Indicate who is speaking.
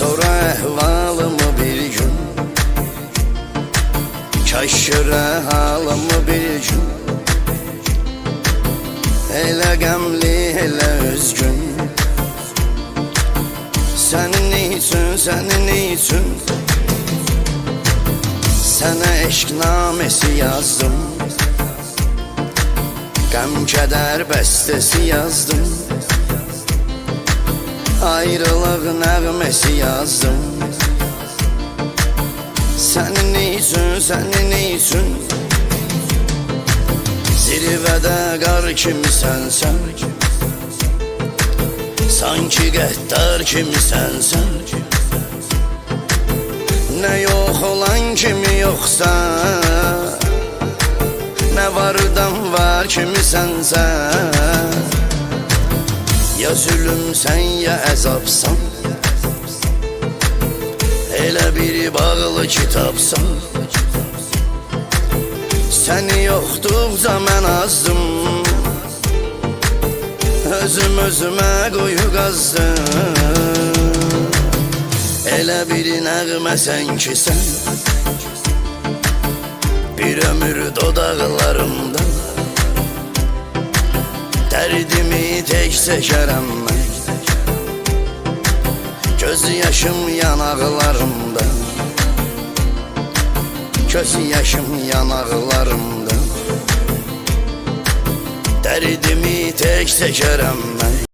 Speaker 1: Sonra əhvalımı bir gün, şaşırə halımı bir gün. Elə qəmli, elə üzgün. Sənin üçün, sənin üçün sənə eşq naməsi yazdım. Qəm kədər bəstəsi yazdım. Ayrılıq nəğməsi yazdım. Sənin üçün, sənin üçün zirvədə qar kimisən sən. Sanki qəddar kimisən. Nə yox olan kimi yoxsan, nə vardan var kimisən sən. Ya zülümsən, ya əzabsan, elə bir bağlı kitabsan. Səni yoxduqca mən azdım, özüm özümə quyu qazdım. Elə bir nəğməsən ki sən, bir ömür dodaqlarımda. Dərdimi tək çəkərəm mən, göz yaşım yanaqlarımda. Göz yaşım yanaqlarımda. Dərdimi tək çəkərəm mən.